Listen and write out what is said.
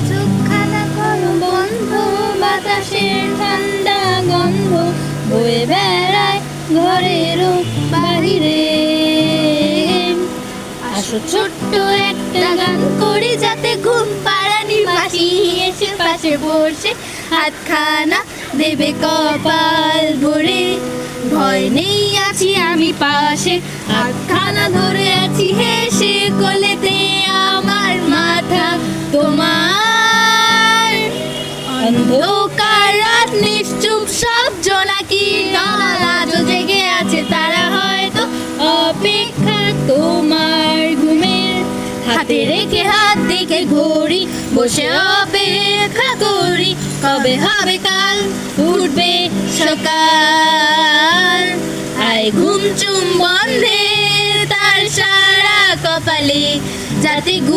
চোখখানা করো বন্ধ, বাতাসের ঠান্ডা গন্ধ বয়ে বেড়ায় ঘরেরও বাহিরে। আসো ছোট্ট একটা গান করি, যাতে ঘুম পাড়ানি মাসি এসে পাশে বসে হাতখানা দেবে কপাল ভরে। ভয় নেই আছি আমি পাশে, হাতখানা ধরে আছি হেসে কোলেতে আমার মাথা তোমার। অন্ধকার রাত নিশ্চুপ সব জোনাকি তমাল আজও জেগে আছে, তারা হয়তো অপেক্ষা তোমার ঘুমের। হাতে রেখে হাত দেখে ঘড়ি বসে অপেক্ষা করি, কবে হবে কাল উঠবে সকাল। আয় ঘুম চুম বন্ধে তার সারা কপালে, যাতে ঘুম